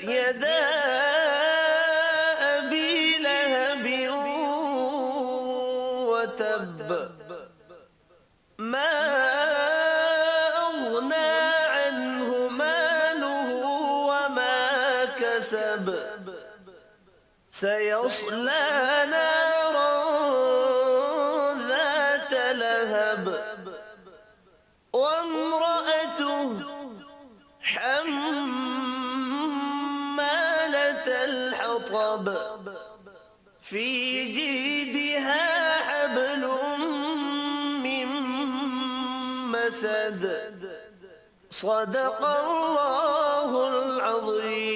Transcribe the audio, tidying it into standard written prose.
يدا أبي لهب وتب ما أغنى عنه ماله وما كسب سيصلى نارا ذات لهب وامرأته حمالة الحطب في جيدها حبل من مسد صدق الله العظيم.